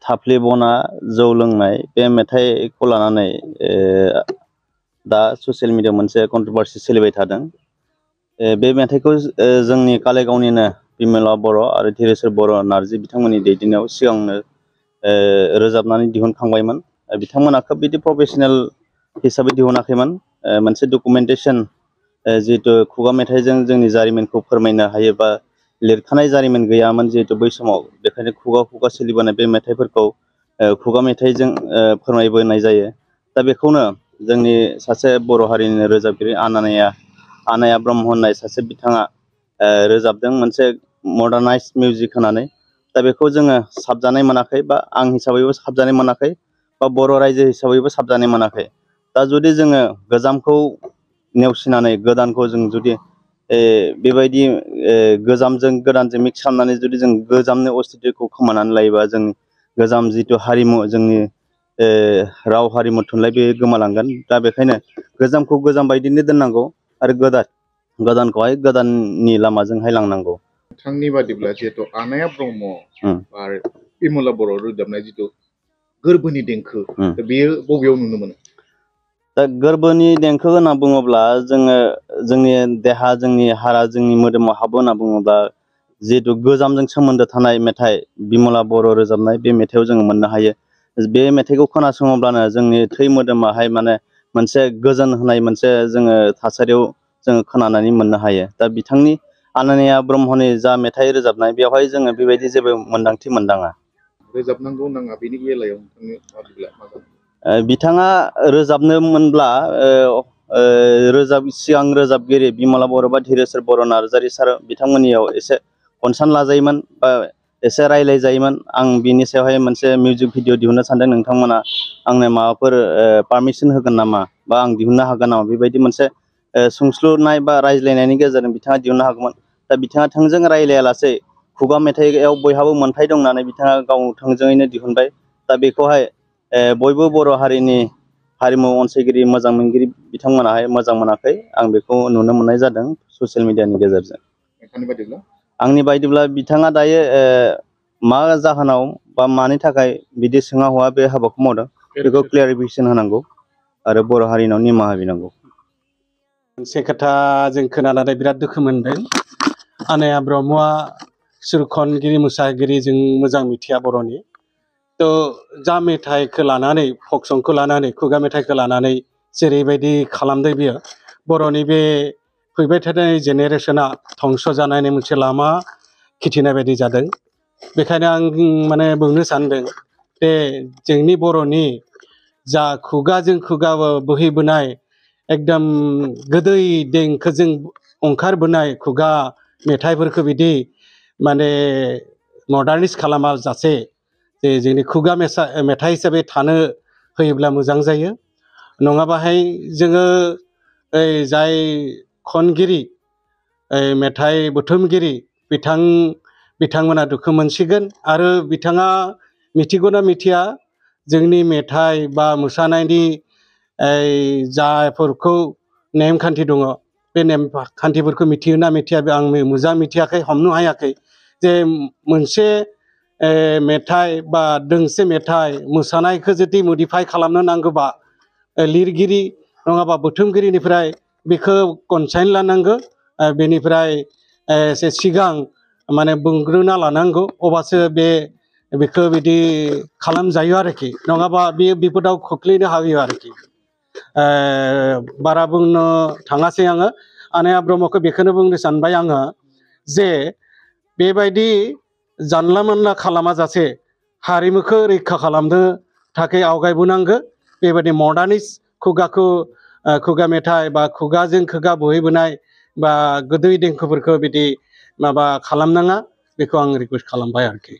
थाफ्ले बना जौ लोंनाय बे मेथाइखौ लानानै दा ससियेल मिडियायाव मोनसे कन्ट्रभारसि सोलिबाय थादों। बे मेथाइखौ जोंनि कालाइगावनिनो बिमला बर' आरो धीरेश्वर बर' नार्जि बिथांमोननि दैदेननायाव सिगांनो रोजाबनानै दिहुनखांबायमोन। बिथांमोना खोब बिदि प्रफेसनेल हिसाबै दिहुनाखैमोन। मोनसे डकुमेन्टेसन जिहेतु खुगा मेथाइजों जोंनि जारिमिनखौ फोरमायनो हायो बा लिरखानाय जारिमिन गैयामोन जिहेतु बै समाव, बेखायनो खुगा खुगा सोलिबोनाय बे मेथाइफोरखौ खुगा मेथाइजों फोरमायबोनाय जायो। दा बेखौनो जोंनि सासे बर' हारिनि रोजाबगिरि आनाया ब्रह्म होननाय सासे बिथाङा रोजाबदों मोनसे मडार्नाइज मिउजिक होनानै। दा बेखौ जोङो साबजानाय मोनाखै, बा आं हिसाबैबो साबजानाय मोनाखै, बा बर' रायजो हिसाबैबो साबजानाय मोनाखै। दा जुदि जोङो गोजामखौ नेवसिनानै गोदानखौ जों जुदि बेबायदि गोजामजों गोदानजों मिक्स खालामनानै जुदि जों गोजामनि अस्तित्वखौ खोमानानै लायोबा जोंनि गोजाम जिथु हारिमु, जोंनि राव हारिमु थुनलाइ, बे गोमालांगोन। दा बेखायनो गोजामखौ गोजाम बायदिनो दोननांगौ आरो गोदानखौहाय गोदाननि लामाजोंहाय लांनांगौ। बिथांनि बादिब्ला जिहेतु आनाया ब्रह्म आरो बिमला बर' रोजाबनाय जिथु गोरबोनि देंखो, बेयो बबेयाव नुनो मोनो? दा गोरबोनि देंखो होनना बुङोब्ला जोङो जोंनि देहा, जोंनि हारा, जोंनि मोदोमाव हाबो होनना बुङोब्ला जिहेतु गोजामजों सोमोन्दो थानाय मेथाइ बिमला बर' रोजाबनाय बे मेथाइआव जोङो मोननो हायो। बे मेथाइखौ खोनासङोब्लानो जोंनि थै मोदोमाहाय माने मोनसे गोजोन होनाय मोनसे जोङो थासारियाव जोङो खोनानानै मोननो हायो। दा बिथांनि आनानिया ब्रह्मनि जा मेथाइ रोजाबनाय, बेवहाय जोङो बेबायदि जेबो मोन्दांथि मोनदाङा। रोजाबनांगौ नाङा बेनि बेलायाव नोंथांनि बादिब्ला मा जागोन? बिथाङा रोजाबनो मोनब्ला सिगां रोजाबगिरि बिमला बर' बा धीरेश्वर बर' नार्जारि सार बिथांमोननियाव एसे कनसार्न लाजायोमोन बा एसे रायज्लायजायोमोन। आं बिनि सायावहाय मोनसे मिउजिक भिडिअ दिहुननो सानदों, नोंथांमोना आंनो माबाफोर पारमिसन होगोन नामा, बा आं दिहुननो हागोन नामा, बेबायदि मोनसे सोंस्लुनाय बा रायज्लायनायनि गेजेरजों बिथाङा दिहुननो हागौमोन। दा बिथाङा थोंजों रायज्लायालासे खुगा मेथाइआव बयहाबो मोन्थाय दं होननानै बिथाङा गाव थोंजोङैनो दिहुनबाय। दा बेखौहाय बयबो बर' हारिनि हारिमु अनसायगिरि, मोजां मोनगिरि बिथांमोनाहाय मोजां मोनाखै। आं बेखौ नुनो मोननाय जादों ससियेल मिडियानि गेजेरजों। आंनि बायदिब्ला बिथाङा दायो मा जाहोनाव बा मानि थाखाय बिदि सोङा हवा बे हाबाखौ मावदों, बेखौ क्लियारिफिकेसन होनांगौ आरो बर' हारिनाव निमाहा बिनांगौ। मोनसे खोथा जों खोनानानै बिराद दुखु मोनदों। आनाया ब्रह्मआ सुर खनगिरि, मोसागिरि जों मोजां मिथिया बर'नि। थ' जा मेथाइखौ लानानै, फक संखौ लानानै, खुगा मेथाइखौ लानानै जेरैबायदि खालामदों, बियो बर'नि बे फैबाय थानाय जेनेरेसना धंस जानायनि मोनसे लामा खिथिनाय बायदि जादों। बेखायनो आं माने बुंनो सानदों जे जोंनि बर'नि जा खुगाजों खुगा बोहैबोनाय एकदम गोदै देंखोजों ओंखारबोनाय खुगा मेथाइफोरखौ बिदि माने मडार्नाइज खालामा जासे जे जोंनि खुगा मेथाइ हिसाबै थानो होयोब्ला मोजां जायो। नङाबाहाय जोङो जाय खनगिरि, मेथाइ बुथुमगिरि बिथांमोना दुखु मोनसिगोन। आरो बिथाङा मिथिगौना मिथिया जोंनि मेथाइ बा मोसानायनि जाफोरखौ नेमखान्थि दङ, बे नेमखान्थिफोरखौ मिथियोना मिथिया आं मोजां मिथियाखै, हमनो हायाखै। जे मोनसे मेथाइ बा दोंसे मेथाइ मोसानायखौ जुदि मडिफाइ खालामनो नांगौबा लिरगिरि नङाबा बुथुमगिरिनिफ्राय बेखौ कनसाइन लानांगौ। बेनिफ्राय एसे सिगां माने बुंग्रोना लानांगौ, अब्लासो बेखौ बिदि खालामजायो आरोखि। नङाबा बे बिपदाव खोख्लैनो हायो आरोखि। बारा बुंनो थाङासै आङो। आनाया ब्रह्मखौ बेखौनो बुंनो सानबाय आङो जे बेबायदि जानला मोनला खालामा जासे हारिमुखौ रैखा खालामनो थाखाय आवगायबोनांगौ। बेबायदि मडार्नाइज खुगा मेथाइ बा खुगाजों खुगा बोहैबोनाय बा गोदै देंखोफोरखौ बिदि माबा खालामनाङा, बेखौ आं रिकुवेस्ट खालामबाय आरोखि।